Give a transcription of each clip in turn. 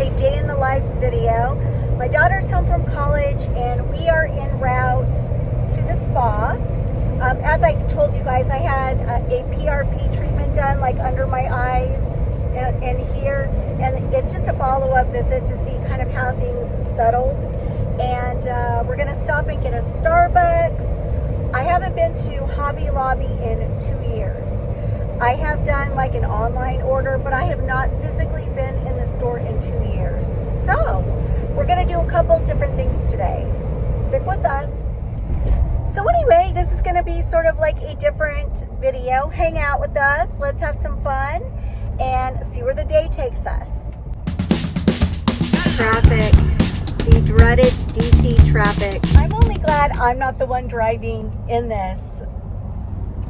a day in the life video. My daughter's home from college and we are en route to the spa. As I told you guys, I had a PRP treatment done, like under my eyes and here, and it's just a follow-up visit to see kind of how things settled. And we're gonna stop and get a Starbucks. I haven't been to Hobby Lobby in 2 years. I have done like an online order, but I have not physically been in the store in 2 years. So we're gonna do a couple different things today. Stick with us. So anyway, this is gonna be sort of like a different video. Hang out with us, let's have some fun and see where the day takes us. Traffic, the dreaded DC traffic. I'm only glad I'm not the one driving in this.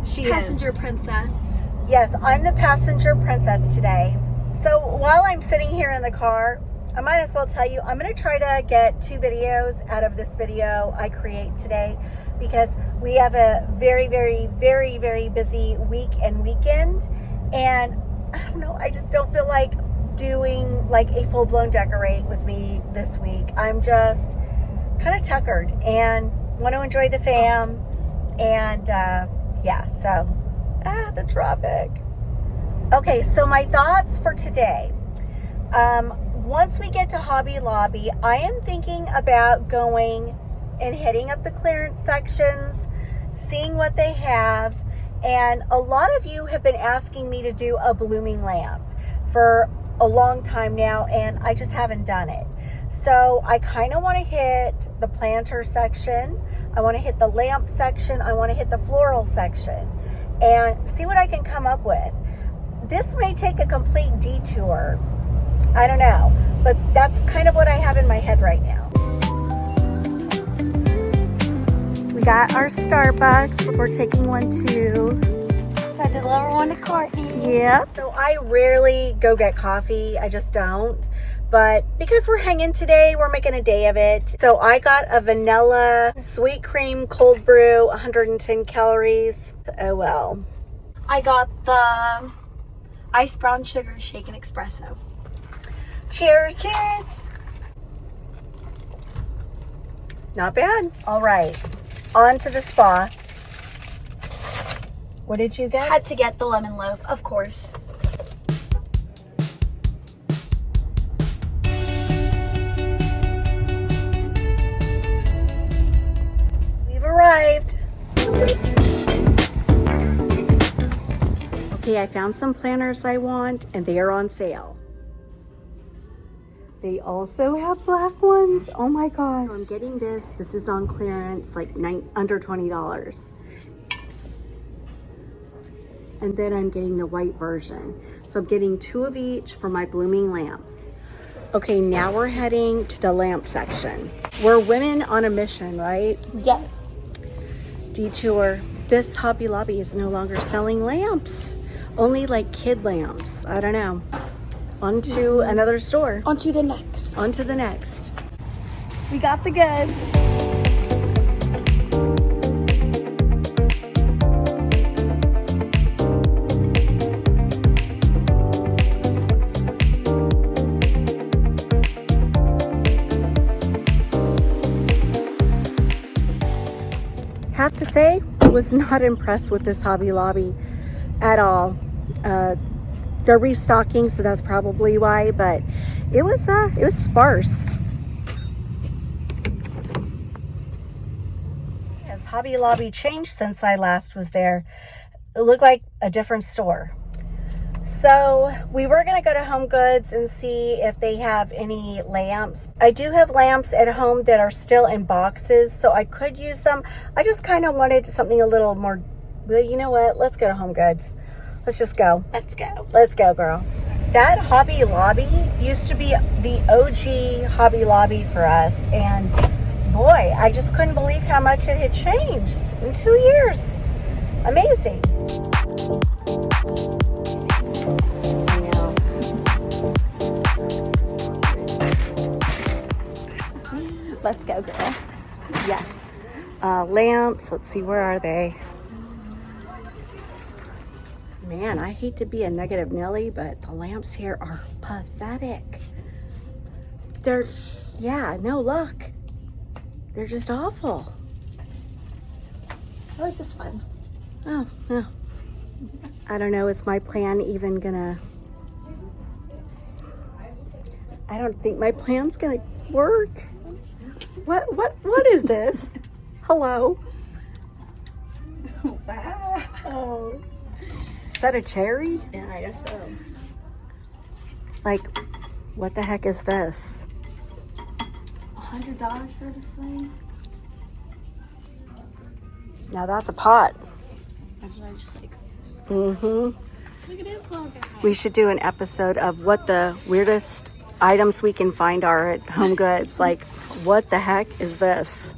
She Passenger is. princess. Yes, I'm the passenger princess today. So while I'm sitting here in the car, I might as well tell you, I'm going to try to get 2 videos out of this video I create today because we have a very, very, very, very busy week and weekend. And I don't know, I just don't feel like doing like a full-blown decorate with me this week. I'm just kind of tuckered and want to enjoy the fam. And yeah, so the traffic. Okay, so my thoughts for today. Once we get to Hobby Lobby, I am thinking about going and hitting up the clearance sections, seeing what they have. And a lot of you have been asking me to do a blooming lamp for a long time now, and I just haven't done it. So I kind of want to hit the planter section. I want to hit the lamp section. I want to hit the floral section and see what I can come up with. This may take a complete detour. I don't know, but that's kind of what I have in my head right now. We got our Starbucks. We're taking one to... So I deliver one to Courtney. Yeah. So I rarely go get coffee. I just don't. But because we're hanging today, we're making a day of it. So I got a vanilla sweet cream cold brew, 110 calories. Oh well. I got the iced brown sugar shaken espresso. Cheers. Cheers. Not bad. All right. On to the spa. What did you get? Had to get the lemon loaf, of course. We've arrived. Okay, I found some planners I want, and they are on sale. They also have black ones. Oh my gosh. So I'm getting this. This is on clearance, like under $20. And then I'm getting the white version. So I'm getting 2 of each for my blooming lamps. Okay, now we're heading to the lamp section. We're women on a mission, right? Yes. Detour. This Hobby Lobby is no longer selling lamps. Only like kid lamps. I don't know. On to another store. On to the next. On to the next. We got the goods. Have to say, I was not impressed with this Hobby Lobby at all. They're restocking, so that's probably why, but it was sparse. Has Hobby Lobby changed since I last was there? It looked like a different store. So we were gonna go to HomeGoods and see if they have any lamps. I do have lamps at home that are still in boxes, so I could use them. I just kind of wanted something a little more, well, you know what? Let's go to HomeGoods. Let's just go. Let's go. Let's go, girl. That Hobby Lobby used to be the OG Hobby Lobby for us. And boy, I just couldn't believe how much it had changed in 2 years. Amazing. I know. Let's go, girl. Yes. Lamps. Let's see, where are they? Man, I hate to be a negative Nelly, but the lamps here are pathetic. yeah, no, look. They're just awful. I like this one. Oh, no. I don't know, is my plan even gonna... I don't think my plan's gonna work. What is this? Hello? Wow. Is that a cherry? Yeah, I guess so. Like, what the heck is this? $100 for this thing? Now that's a pot. Actually, I just like, Mm-hmm. look at this little guy. We should do an episode of what the weirdest items we can find are at HomeGoods. Like, what the heck is this?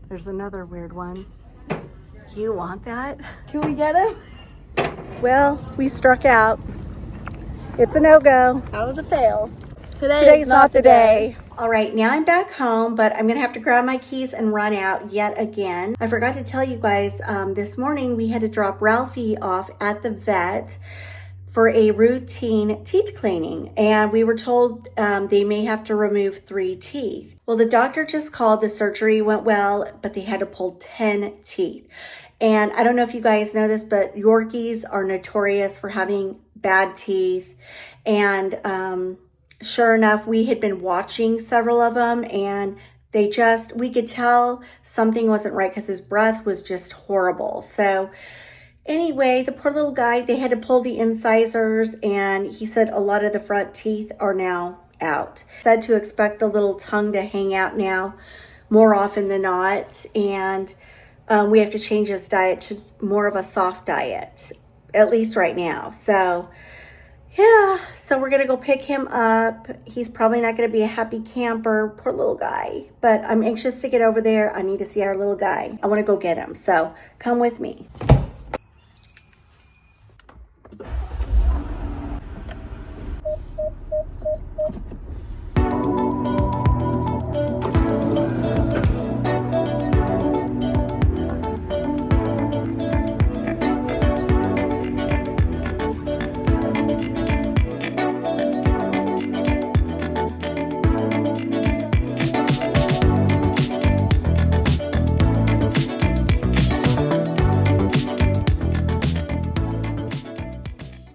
There's another weird one. You want that? Can we get him? Well, we struck out. It's a no-go. That was a fail. Today's not the day. All right, now I'm back home, but I'm gonna have to grab my keys and run out yet again. I forgot to tell you guys, this morning we had to drop Ralphie off at the vet for a routine teeth cleaning, and we were told they may have to remove 3 teeth. Well, the doctor just called, the surgery went well, but they had to pull 10 teeth. And I don't know if you guys know this, but Yorkies are notorious for having bad teeth. And sure enough, we had been watching several of them, and we could tell something wasn't right because his breath was just horrible. So anyway, the poor little guy, they had to pull the incisors, and he said a lot of the front teeth are now out. Said to expect the little tongue to hang out now more often than not, and we have to change his diet to more of a soft diet, at least right now. So yeah, so we're gonna go pick him up. He's probably not gonna be a happy camper, poor little guy, but I'm anxious to get over there. I need to see our little guy. I wanna go get him, so come with me.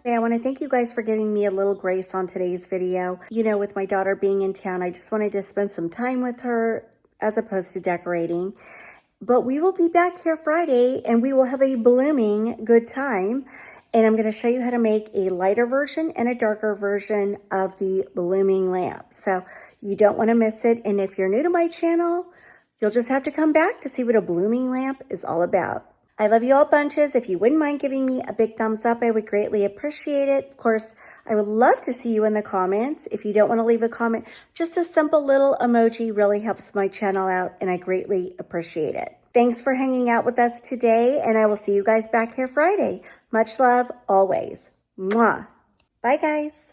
I want to thank you guys for giving me a little grace on today's video. You know, with my daughter being in town, I just wanted to spend some time with her as opposed to decorating. But we will be back here Friday, and we will have a blooming good time. And I'm going to show you how to make a lighter version and a darker version of the blooming lamp. So you don't want to miss it. And if you're new to my channel, you'll just have to come back to see what a blooming lamp is all about. I love you all bunches. If you wouldn't mind giving me a big thumbs up, I would greatly appreciate it. Of course, I would love to see you in the comments. If you don't want to leave a comment, just a simple little emoji really helps my channel out, and I greatly appreciate it. Thanks for hanging out with us today, and I will see you guys back here Friday. Much love, always. Mwah. Bye, guys.